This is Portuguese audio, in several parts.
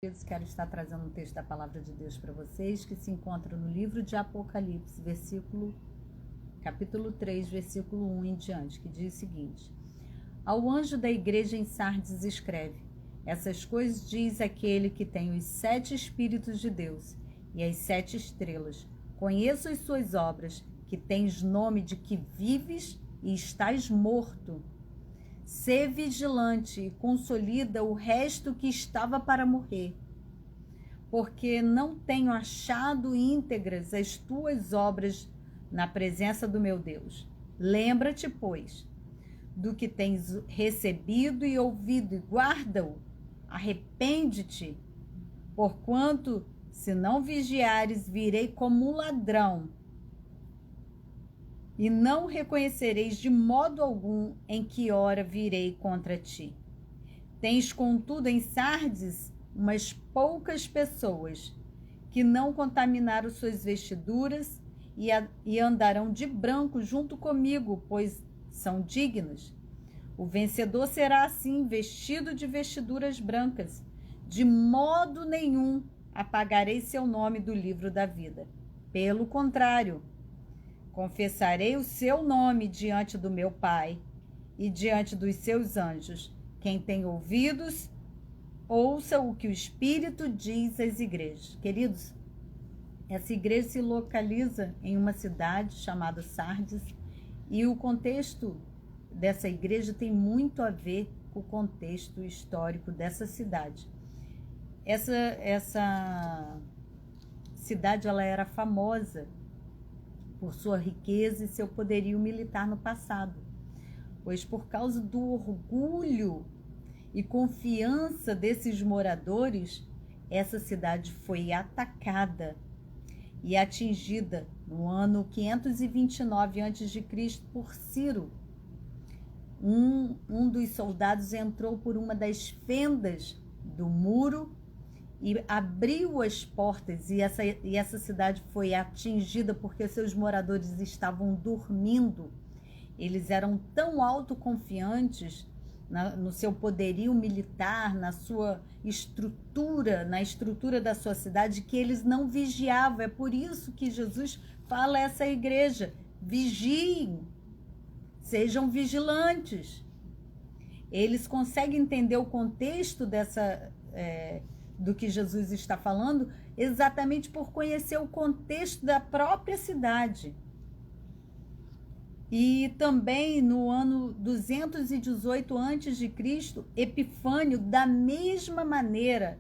Quero estar trazendo um texto da Palavra de Deus para vocês, que se encontra no livro de Apocalipse, capítulo 3, versículo 1 em diante, que diz o seguinte: Ao anjo da igreja em Sardes escreve: Essas coisas diz aquele que tem os 7 Espíritos de Deus e as 7 estrelas. Conheço as suas obras, que tens nome de que vives e estás morto. Sê vigilante e consolida o resto que estava para morrer, porque não tenho achado íntegras as tuas obras na presença do meu Deus. Lembra-te, pois, do que tens recebido e ouvido, e guarda-o. Arrepende-te, porquanto, se não vigiares, virei como um ladrão, e não reconhecereis de modo algum em que hora virei contra ti. Tens, contudo, em Sardes umas poucas pessoas que não contaminaram suas vestiduras e andarão de branco junto comigo, pois são dignos. O vencedor será assim, vestido de vestiduras brancas. De modo nenhum apagarei seu nome do livro da vida. Pelo contrário, confessarei o seu nome diante do meu Pai e diante dos seus anjos. Quem tem ouvidos, ouça o que o Espírito diz às igrejas. Queridos, essa igreja se localiza em uma cidade chamada Sardes, e o contexto dessa igreja tem muito a ver com o contexto histórico dessa cidade. Essa cidade, ela era famosa por sua riqueza e seu poderio militar no passado, pois por causa do orgulho e confiança desses moradores, essa cidade foi atacada e atingida no ano 529 a.C. por Ciro. Um dos soldados entrou por uma das fendas do muro e abriu as portas, e essa cidade foi atingida porque seus moradores estavam dormindo. Eles eram tão autoconfiantes no seu poderio militar, na sua estrutura, na estrutura da sua cidade, que eles não vigiavam. É por isso que Jesus fala a essa igreja: vigiem, sejam vigilantes. Eles conseguem entender o contexto do que Jesus está falando, exatamente por conhecer o contexto da própria cidade. E também no ano 218 a.C., Epifânio, da mesma maneira,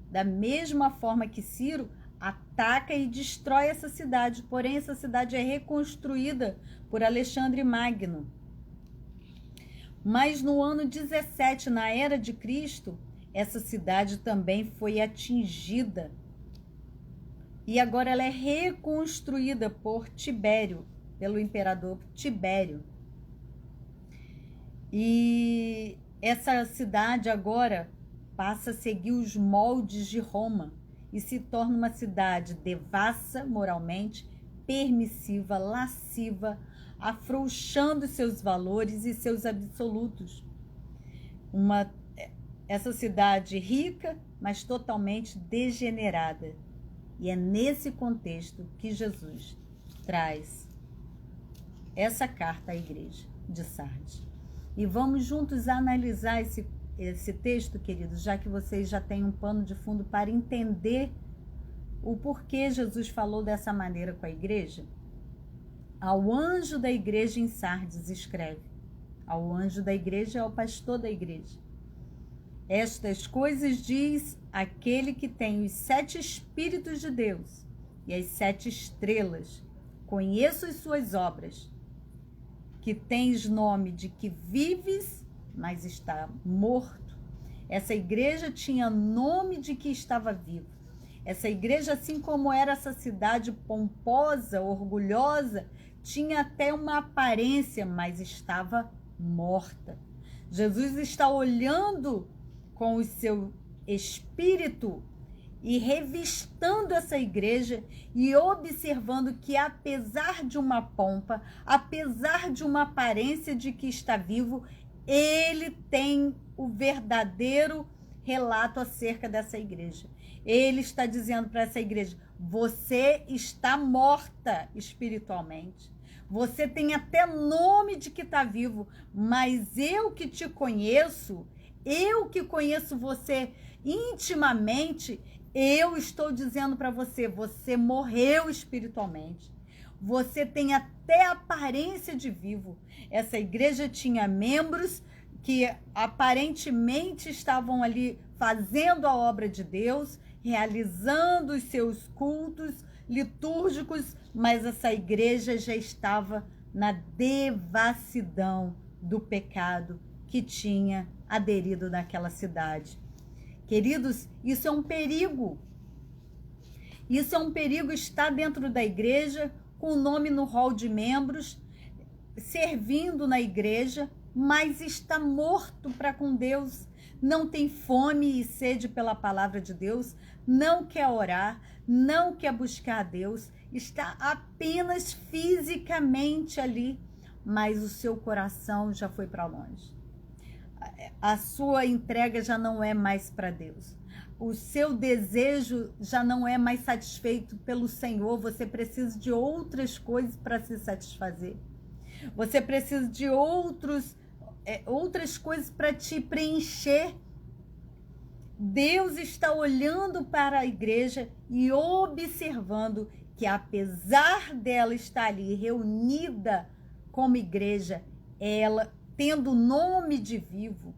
da mesma forma que Ciro, ataca e destrói essa cidade. Porém, essa cidade é reconstruída por Alexandre Magno. Mas no ano 17, na era de Cristo, essa cidade também foi atingida. E agora ela é reconstruída por Tibério, pelo imperador Tibério. E essa cidade agora passa a seguir os moldes de Roma e se torna uma cidade devassa moralmente, permissiva, lasciva, afrouxando seus valores e seus absolutos. Essa cidade rica, mas totalmente degenerada. E é nesse contexto que Jesus traz essa carta à igreja de Sardes. E vamos juntos analisar esse texto, queridos, já que vocês já têm um pano de fundo para entender o porquê Jesus falou dessa maneira com a igreja. Ao anjo da igreja em Sardes escreve. Ao anjo da igreja é o pastor da igreja. Estas coisas diz aquele que tem os 7 Espíritos de Deus e as 7 estrelas. Conheço as suas obras, que tens nome de que vives, mas está morto. Essa igreja tinha nome de que estava viva. Essa igreja, assim como era essa cidade pomposa, orgulhosa, tinha até uma aparência, mas estava morta. Jesus está olhando com o seu espírito e revistando essa igreja e observando que, apesar de uma pompa, apesar de uma aparência de que está vivo, ele tem o verdadeiro relato acerca dessa igreja. Ele está dizendo para essa igreja: você está morta espiritualmente. Você tem até nome de que está vivo, mas eu que te conheço, eu que conheço você intimamente, eu estou dizendo para você, você morreu espiritualmente. Você tem até aparência de vivo. Essa igreja tinha membros que aparentemente estavam ali fazendo a obra de Deus, realizando os seus cultos litúrgicos, mas essa igreja já estava na devassidão do pecado que tinha aderido naquela cidade. Queridos, isso é um perigo. Isso é um perigo estar dentro da igreja, com o nome no hall de membros, servindo na igreja, mas está morto para com Deus, não tem fome e sede pela palavra de Deus, não quer orar, não quer buscar a Deus, está apenas fisicamente ali, mas o seu coração já foi para longe. A sua entrega já não é mais para Deus. O seu desejo já não é mais satisfeito pelo Senhor. Você precisa de outras coisas para se satisfazer. Você precisa de outras coisas para te preencher. Deus está olhando para a igreja e observando que, apesar dela estar ali reunida como igreja, ela tendo o nome de vivo,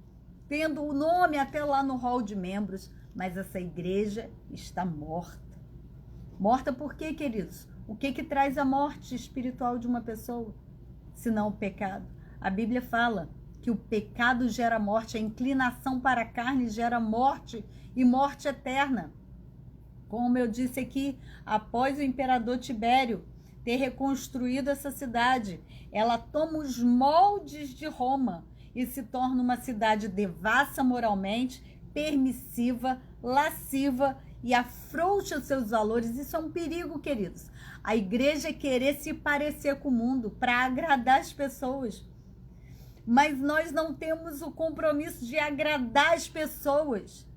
tendo o nome até lá no hall de membros, mas essa igreja está morta. Morta por quê, queridos? O que traz a morte espiritual de uma pessoa? Senão o pecado. A Bíblia fala que o pecado gera morte, a inclinação para a carne gera morte e morte eterna. Como eu disse aqui, após o imperador Tibério ter reconstruído essa cidade, ela toma os moldes de Roma e se torna uma cidade devassa moralmente, permissiva, lasciva e afrouxa os seus valores. Isso é um perigo, queridos. A igreja é querer se parecer com o mundo para agradar as pessoas. Mas nós não temos o compromisso de agradar as pessoas.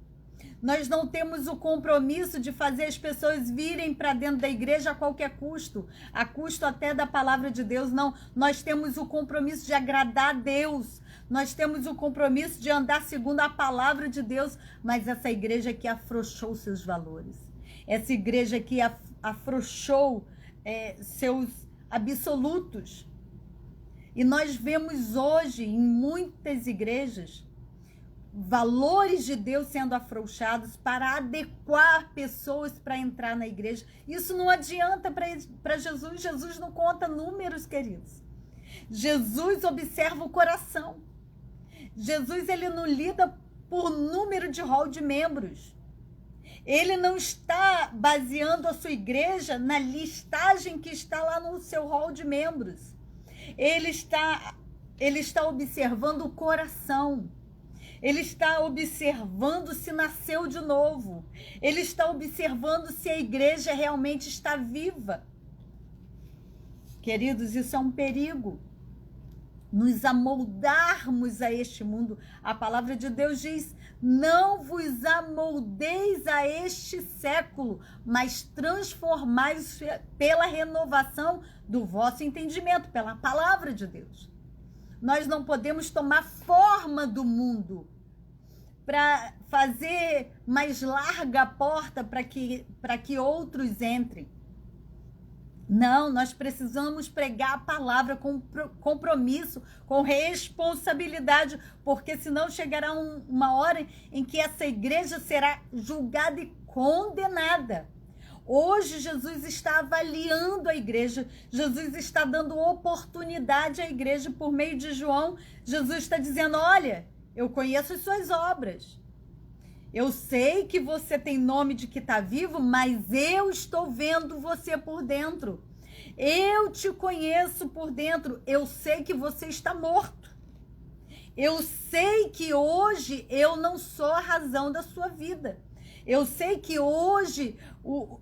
Nós não temos o compromisso de fazer as pessoas virem para dentro da igreja a qualquer custo, a custo até da palavra de Deus. Não, nós temos o compromisso de agradar a Deus. Nós temos o compromisso de andar segundo a palavra de Deus, mas essa igreja que afrouxou seus valores, essa igreja que afrouxou seus absolutos. E nós vemos hoje em muitas igrejas valores de Deus sendo afrouxados para adequar pessoas para entrar na igreja. Isso não adianta para Jesus. Jesus não conta números, queridos. Jesus observa o coração. Jesus, ele não lida por número de hall de membros. Ele não está baseando a sua igreja na listagem que está lá no seu hall de membros. Ele está observando o coração. Ele está observando se nasceu de novo. Ele está observando se a igreja realmente está viva. Queridos, isso é um perigo. Nos amoldarmos a este mundo. A palavra de Deus diz: não vos amoldeis a este século, mas transformai-vos pela renovação do vosso entendimento, pela palavra de Deus. Nós não podemos tomar forma do mundo para fazer mais larga a porta para que outros entrem. Não, nós precisamos pregar a palavra com compromisso, com responsabilidade, porque senão chegará uma hora em que essa igreja será julgada e condenada. Hoje Jesus está avaliando a igreja, Jesus está dando oportunidade à igreja por meio de João. Jesus está dizendo: olha, eu conheço as suas obras. Eu sei que você tem nome de que está vivo, mas eu estou vendo você por dentro. Eu te conheço por dentro. Eu sei que você está morto. Eu sei que hoje eu não sou a razão da sua vida. Eu sei que hoje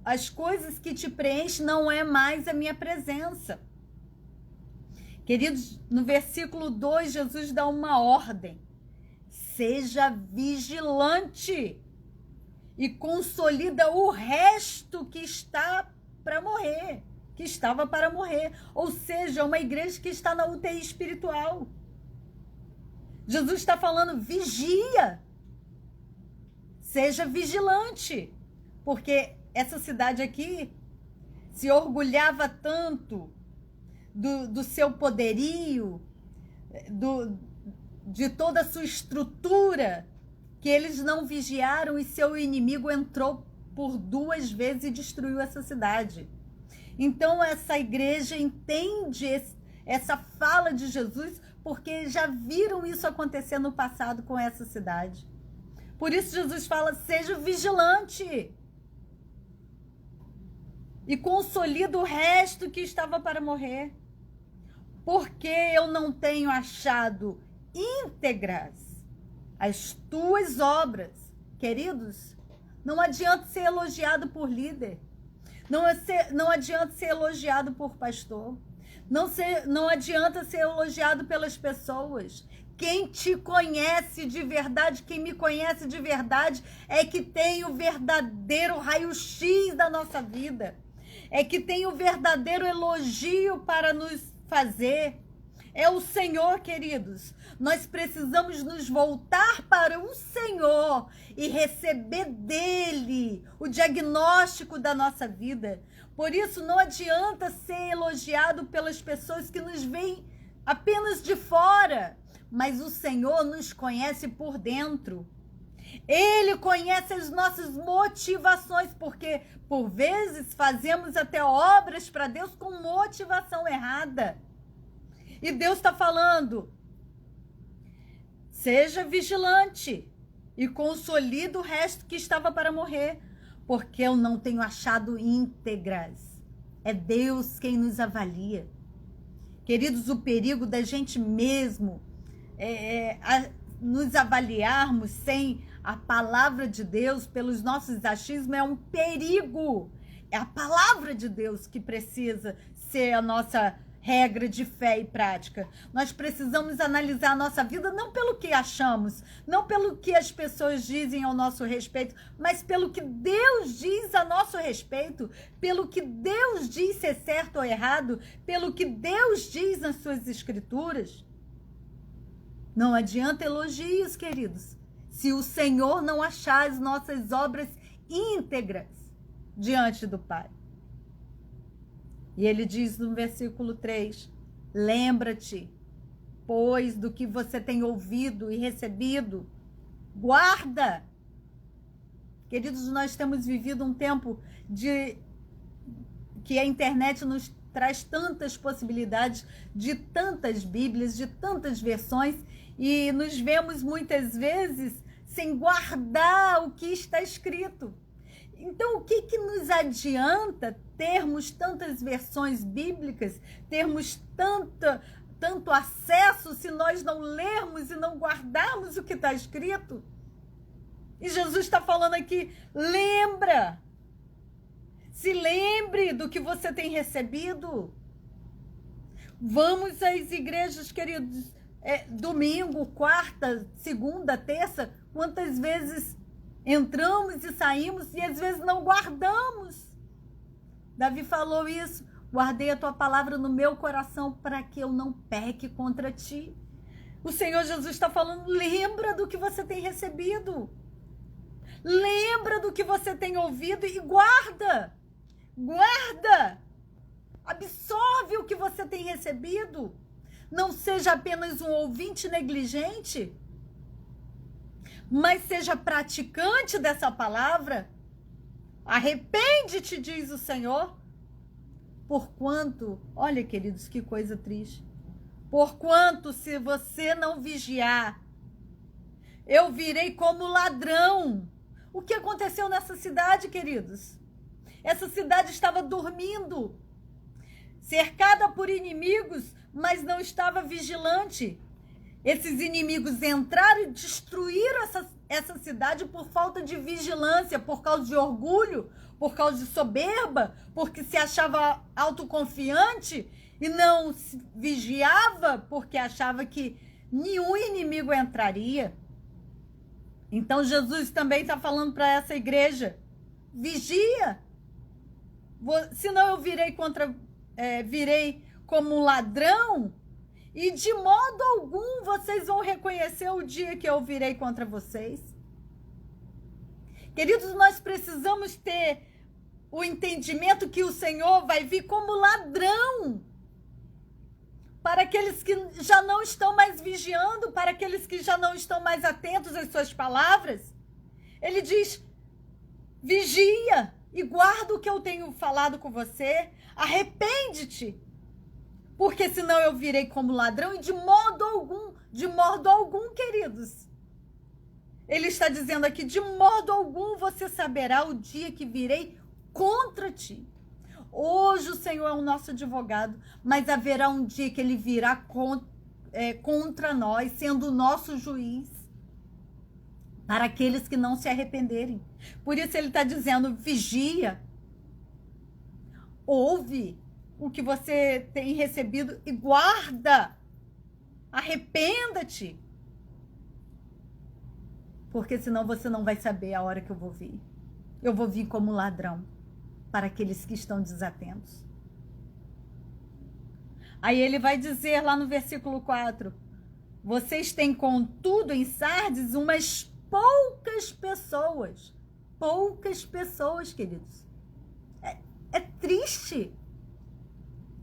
as coisas que te preenchem não é mais a minha presença. Queridos, no versículo 2, Jesus dá uma ordem. seja vigilante e consolida o resto que está para morrer, que estava para morrer. Ou seja, uma igreja que está na UTI espiritual. Jesus está falando, vigia, seja vigilante, porque essa cidade aqui se orgulhava tanto do seu poderio, de toda a sua estrutura, que eles não vigiaram e seu inimigo entrou por 2 vezes e destruiu essa cidade. Então essa igreja entende essa fala de Jesus, porque já viram isso acontecer no passado com essa cidade. Por isso Jesus fala, seja vigilante e consolida o resto que estava para morrer, porque eu não tenho achado íntegras as tuas obras. Queridos, não adianta ser elogiado por líder, não adianta ser elogiado por pastor, não adianta ser elogiado pelas pessoas. Quem te conhece de verdade, quem me conhece de verdade, é que tem o verdadeiro raio-x da nossa vida, é que tem o verdadeiro elogio para nos fazer. É o Senhor, queridos. Nós precisamos nos voltar para o Senhor e receber dele o diagnóstico da nossa vida. Por isso, não adianta ser elogiado pelas pessoas que nos veem apenas de fora, mas o Senhor nos conhece por dentro. Ele conhece as nossas motivações, porque por vezes fazemos até obras para Deus com motivação errada. E Deus está falando, seja vigilante e consolida o resto que estava para morrer, porque eu não tenho achado íntegras. É Deus quem nos avalia. Queridos, o perigo da gente mesmo nos avaliarmos sem a palavra de Deus, pelos nossos achismos, é um perigo. É a palavra de Deus que precisa ser a nossa regra de fé e prática. Nós precisamos analisar a nossa vida não pelo que achamos, não pelo que as pessoas dizem ao nosso respeito, mas pelo que Deus diz a nosso respeito, pelo que Deus diz ser certo ou errado, pelo que Deus diz nas suas escrituras. Não adianta elogios, queridos, se o Senhor não achar as nossas obras íntegras diante do Pai. E ele diz no versículo 3, lembra-te, pois, do que você tem ouvido e recebido, guarda. Queridos, nós temos vivido um tempo que a internet nos traz tantas possibilidades, de tantas Bíblias, de tantas versões, e nos vemos muitas vezes sem guardar o que está escrito. Então, o que nos adianta termos tantas versões bíblicas, termos tanto acesso, se nós não lermos e não guardarmos o que está escrito? E Jesus está falando aqui, lembra, se lembre do que você tem recebido. Vamos às igrejas, queridos, domingo, quarta, segunda, terça, quantas vezes entramos e saímos e às vezes não guardamos. Davi falou isso, guardei a tua palavra no meu coração para que eu não peque contra ti. O Senhor Jesus está falando, lembra do que você tem recebido. Lembra do que você tem ouvido e guarda. Guarda. Absorve o que você tem recebido. Não seja apenas um ouvinte negligente, mas seja praticante dessa palavra. Arrepende-te, diz o Senhor. Porquanto, olha, queridos, que coisa triste. Porquanto, se você não vigiar, eu virei como ladrão. O que aconteceu nessa cidade, queridos? Essa cidade estava dormindo, cercada por inimigos, mas não estava vigilante. Esses inimigos entraram e destruíram essa cidade por falta de vigilância, por causa de orgulho, por causa de soberba, porque se achava autoconfiante e não vigiava porque achava que nenhum inimigo entraria. Então Jesus também está falando para essa igreja: vigia, senão eu virei como um ladrão, e de modo algum vocês vão reconhecer o dia que eu virei contra vocês. Queridos, nós precisamos ter o entendimento que o Senhor vai vir como ladrão para aqueles que já não estão mais vigiando, para aqueles que já não estão mais atentos às suas palavras. Ele diz: vigia e guarda o que eu tenho falado com você, arrepende-te, porque senão eu virei como ladrão, e de modo algum, queridos, ele está dizendo aqui, de modo algum você saberá o dia que virei contra ti. Hoje o Senhor é o nosso advogado, mas haverá um dia que ele virá contra nós, sendo o nosso juiz, para aqueles que não se arrependerem. Por isso ele está dizendo: vigia, ouve o que você tem recebido e guarda, arrependa-te, porque senão você não vai saber a hora que eu vou vir. Eu vou vir como ladrão para aqueles que estão desatentos. Aí ele vai dizer lá no versículo 4: vocês têm contudo em Sardes umas poucas pessoas. Poucas pessoas, queridos. É triste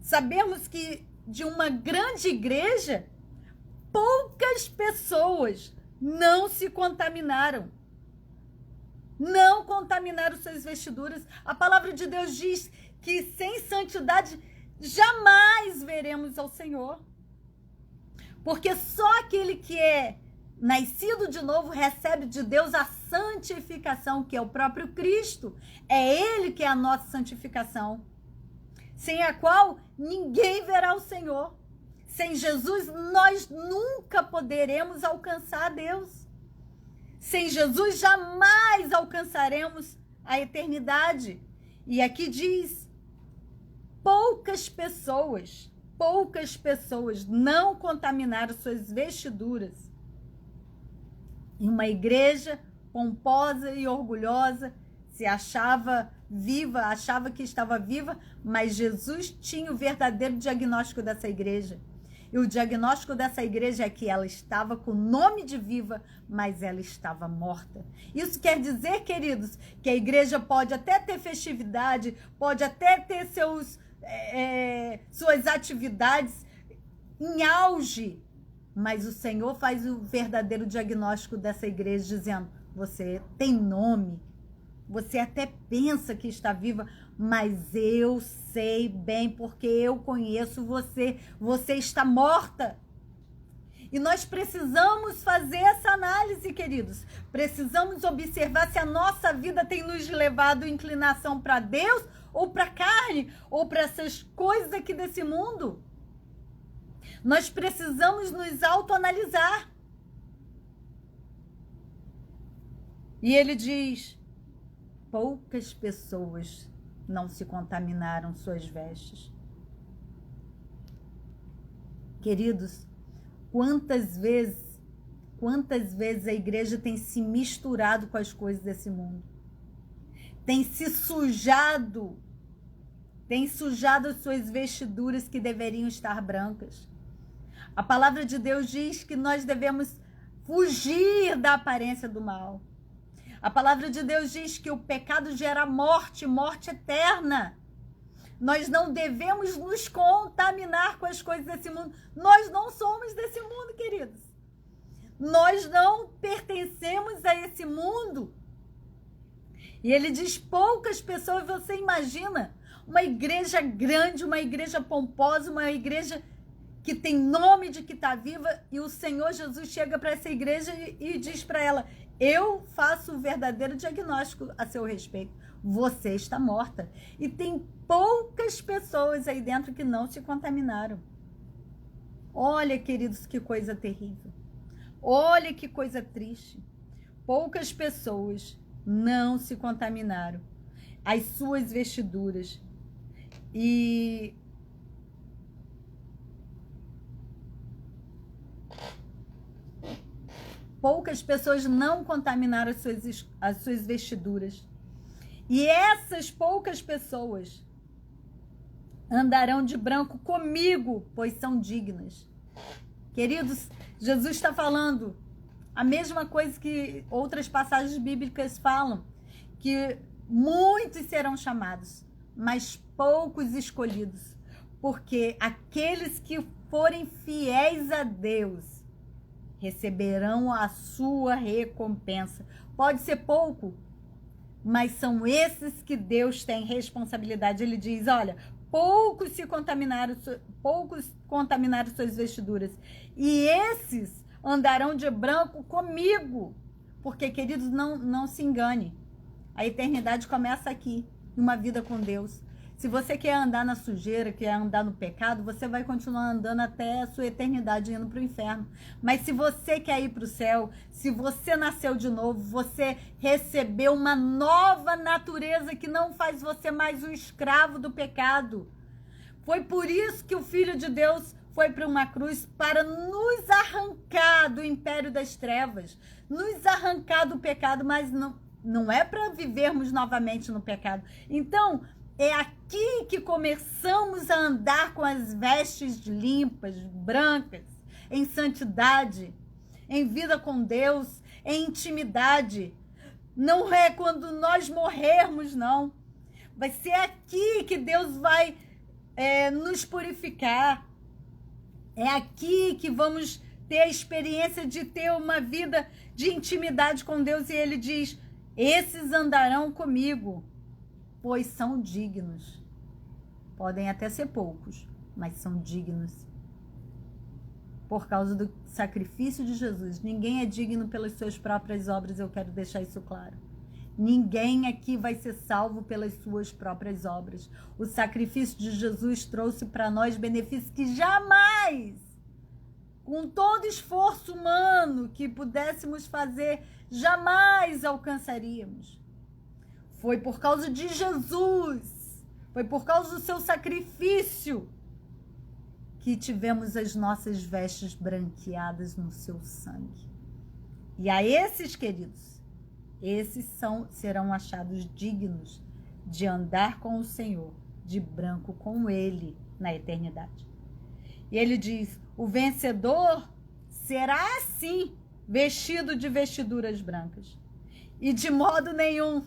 sabermos que de uma grande igreja, poucas pessoas não se contaminaram. Não contaminaram suas vestiduras. A palavra de Deus diz que sem santidade jamais veremos ao Senhor. Porque só aquele que é nascido de novo recebe de Deus a santificação, que é o próprio Cristo. É Ele que é a nossa santificação, sem a qual ninguém verá o Senhor. Sem Jesus, nós nunca poderemos alcançar a Deus. Sem Jesus, jamais alcançaremos a eternidade. E aqui diz: poucas pessoas não contaminaram suas vestiduras. E uma igreja pomposa e orgulhosa se achava viva, achava que estava viva, mas Jesus tinha o verdadeiro diagnóstico dessa igreja. E o diagnóstico dessa igreja é que ela estava com o nome de viva, mas ela estava morta. Isso quer dizer, queridos, que a igreja pode até ter festividade, pode até ter suas atividades em auge, mas o Senhor faz o verdadeiro diagnóstico dessa igreja, dizendo: você tem nome, você até pensa que está viva, mas eu sei bem, porque eu conheço você. Você está morta. E nós precisamos fazer essa análise, queridos. Precisamos observar se a nossa vida tem nos levado inclinação para Deus, ou para a carne, ou para essas coisas aqui desse mundo. Nós precisamos nos autoanalisar. E ele diz: poucas pessoas não se contaminaram suas vestes. Queridos, quantas vezes a igreja tem se misturado com as coisas desse mundo? Tem se sujado, as suas vestiduras que deveriam estar brancas. A palavra de Deus diz que nós devemos fugir da aparência do mal. A palavra de Deus diz que o pecado gera morte, morte eterna. Nós não devemos nos contaminar com as coisas desse mundo. Nós não somos desse mundo, queridos. Nós não pertencemos a esse mundo. E ele diz: poucas pessoas. Você imagina uma igreja grande, uma igreja pomposa, uma igreja que tem nome de que está viva, e o Senhor Jesus chega para essa igreja e diz para ela: eu faço o verdadeiro diagnóstico a seu respeito. Você está morta. E tem poucas pessoas aí dentro que não se contaminaram. Olha, queridos, que coisa terrível. Olha que coisa triste. Poucas pessoas não se contaminaram. As suas vestiduras. E poucas pessoas não contaminaram as suas vestiduras. E essas poucas pessoas andarão de branco comigo, pois são dignas. Queridos, Jesus está falando a mesma coisa que outras passagens bíblicas falam, que muitos serão chamados, mas poucos escolhidos, porque aqueles que forem fiéis a Deus receberão a sua recompensa. Pode ser pouco, mas são esses que Deus tem responsabilidade. Ele diz, olha, poucos contaminaram suas vestiduras, e esses andarão de branco comigo. Porque, queridos, não se engane. A eternidade começa aqui, numa vida com Deus. Se você quer andar na sujeira, quer andar no pecado, você vai continuar andando até a sua eternidade indo para o inferno. Mas se você quer ir para o céu, se você nasceu de novo, você recebeu uma nova natureza que não faz você mais um escravo do pecado. Foi por isso que o Filho de Deus foi para uma cruz, para nos arrancar do império das trevas, nos arrancar do pecado, mas não é para vivermos novamente no pecado. Então, é aqui que começamos a andar com as vestes limpas, brancas, em santidade, em vida com Deus, em intimidade. Não é quando nós morrermos, não. Vai ser aqui que Deus vai nos purificar. É aqui que vamos ter a experiência de ter uma vida de intimidade com Deus. E ele diz, esses andarão comigo, pois são dignos. Podem até ser poucos, mas são dignos. Por causa do sacrifício de Jesus. Ninguém é digno pelas suas próprias obras, eu quero deixar isso claro. Ninguém aqui vai ser salvo pelas suas próprias obras. O sacrifício de Jesus trouxe para nós benefícios que jamais, com todo esforço humano que pudéssemos fazer, jamais alcançaríamos. Foi por causa de Jesus, foi por causa do seu sacrifício que tivemos as nossas vestes branqueadas no seu sangue. E a esses, queridos, esses serão achados dignos de andar com o Senhor, de branco com Ele na eternidade. E ele diz, o vencedor será assim, vestido de vestiduras brancas. E de modo nenhum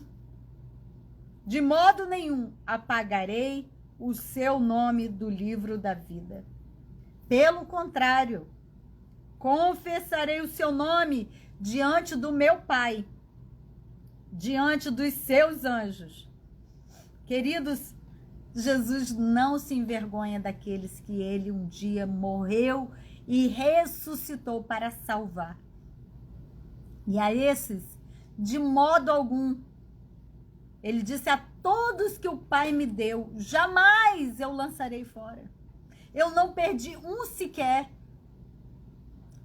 apagarei o seu nome do livro da vida. Pelo contrário, confessarei o seu nome diante do meu Pai, diante dos seus anjos. Queridos, Jesus não se envergonha daqueles que ele um dia morreu e ressuscitou para salvar. E a esses, de modo algum, ele disse a todos que o Pai me deu, jamais eu lançarei fora. Eu não perdi um sequer.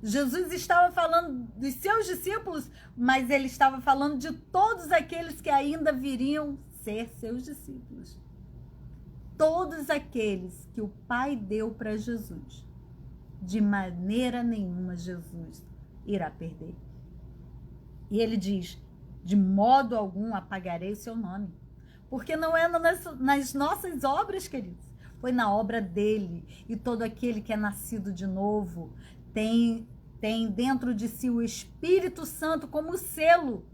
Jesus estava falando dos seus discípulos, mas ele estava falando de todos aqueles que ainda viriam ser seus discípulos. Todos aqueles que o Pai deu para Jesus, de maneira nenhuma Jesus irá perder. E ele diz, de modo algum apagarei o seu nome. Porque não é nas nossas obras, queridos. Foi na obra dele. E todo aquele que é nascido de novo tem dentro de si o Espírito Santo como selo.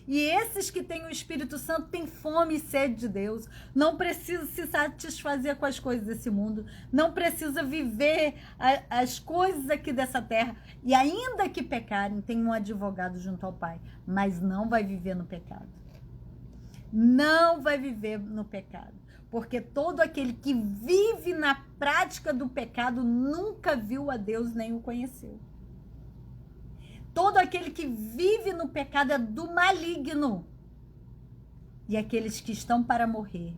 E esses que têm o Espírito Santo têm fome e sede de Deus. Não precisa se satisfazer com as coisas desse mundo. Não precisa viver as coisas aqui dessa terra. E ainda que pecarem, tem um advogado junto ao Pai. Mas não vai viver no pecado. Não vai viver no pecado. Porque todo aquele que vive na prática do pecado nunca viu a Deus nem o conheceu. Todo aquele que vive no pecado é do maligno. E aqueles que estão para morrer.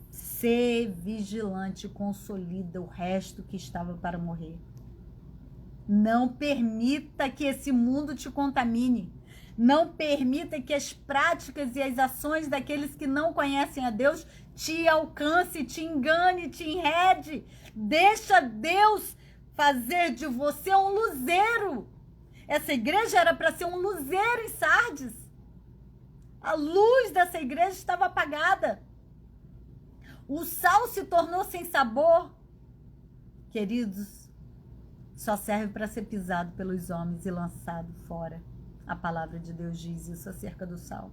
Ser vigilante, consolida o resto que estava para morrer. Não permita que esse mundo te contamine. Não permita que as práticas e as ações daqueles que não conhecem a Deus te alcance, te engane, te enrede. Deixa Deus fazer de você um luzeiro Essa igreja era para ser um luzeiro em Sardes. A luz dessa igreja estava apagada. O sal se tornou sem sabor. Queridos, só serve para ser pisado pelos homens e lançado fora. A palavra de Deus diz isso acerca do sal.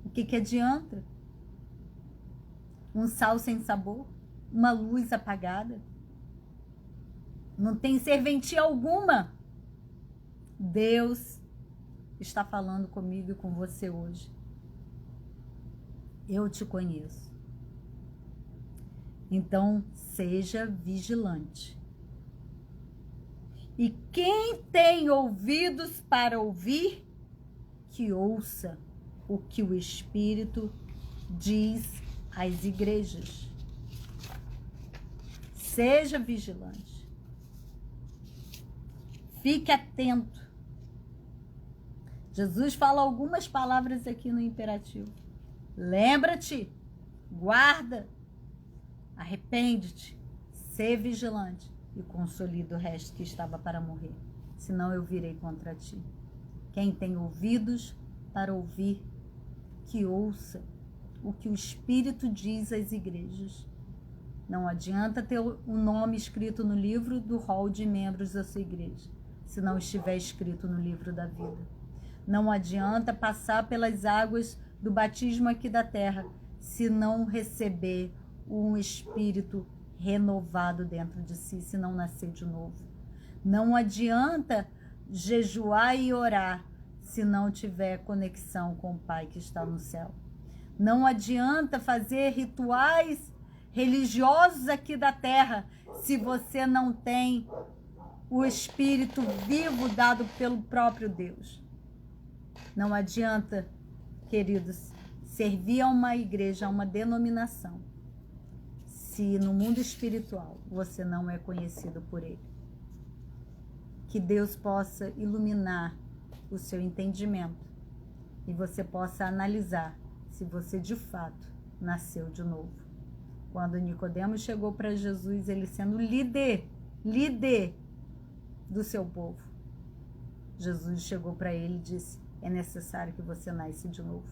O que adianta? Um sal sem sabor? Uma luz apagada? Não tem serventia alguma. Deus está falando comigo e com você hoje. Eu te conheço. Então, seja vigilante. E quem tem ouvidos para ouvir, que ouça o que o Espírito diz às igrejas. Seja vigilante. Fique atento. Jesus fala algumas palavras aqui no imperativo. Lembra-te, guarda, arrepende-te, sê vigilante e consolida o resto que estava para morrer. Senão eu virei contra ti. Quem tem ouvidos para ouvir, que ouça o que o Espírito diz às igrejas. Não adianta ter o nome escrito no livro do rol de membros da sua igreja, se não estiver escrito no livro da vida. Não adianta passar pelas águas do batismo aqui da terra, se não receber um espírito renovado dentro de si, se não nascer de novo. Não adianta jejuar e orar, se não tiver conexão com o Pai que está no céu. Não adianta fazer rituais religiosos aqui da terra, se você não tem o Espírito vivo dado pelo próprio Deus. Não adianta, queridos, servir a uma igreja, a uma denominação, se no mundo espiritual você não é conhecido por ele. Que Deus possa iluminar o seu entendimento e você possa analisar se você de fato nasceu de novo. Quando Nicodemos chegou para Jesus, ele sendo líder do seu povo, Jesus chegou para ele e disse: é necessário que você nasça de novo.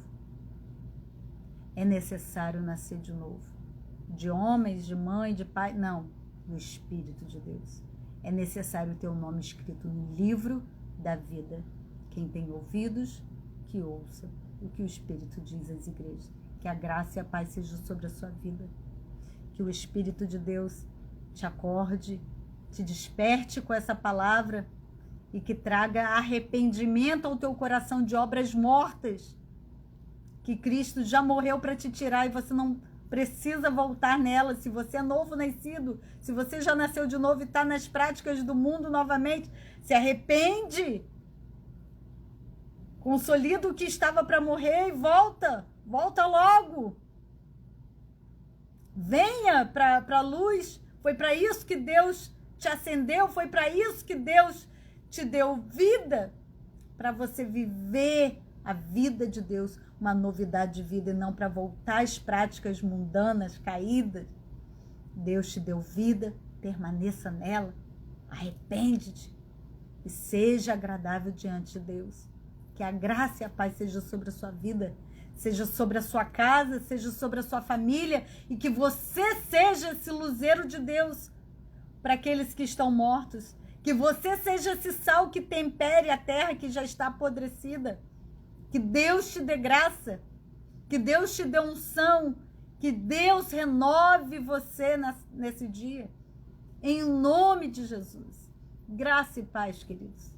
É necessário nascer de novo. De homens, de mãe, de pai, não, do Espírito de Deus. É necessário ter o nome escrito no livro da vida. Quem tem ouvidos, que ouça o que o Espírito diz às igrejas. Que a graça e a paz sejam sobre a sua vida. Que o Espírito de Deus te acorde, te desperte com essa palavra e que traga arrependimento ao teu coração de obras mortas, que Cristo já morreu para te tirar e você não precisa voltar nela. Se você é novo nascido, se você já nasceu de novo e está nas práticas do mundo novamente, se arrepende, consolida o que estava para morrer e volta logo. Venha para a luz. Foi para isso que Deus te acendeu, foi para isso que Deus te deu vida, para você viver a vida de Deus, uma novidade de vida, e não para voltar às práticas mundanas, caídas. Deus te deu vida, permaneça nela, arrepende-te e seja agradável diante de Deus. Que a graça e a paz seja sobre a sua vida, seja sobre a sua casa, seja sobre a sua família, e que você seja esse luzeiro de Deus para aqueles que estão mortos. Que você seja esse sal que tempere a terra que já está apodrecida. Que Deus te dê graça, que Deus te dê unção, que Deus renove você nesse dia. Em nome de Jesus. Graça e paz, queridos.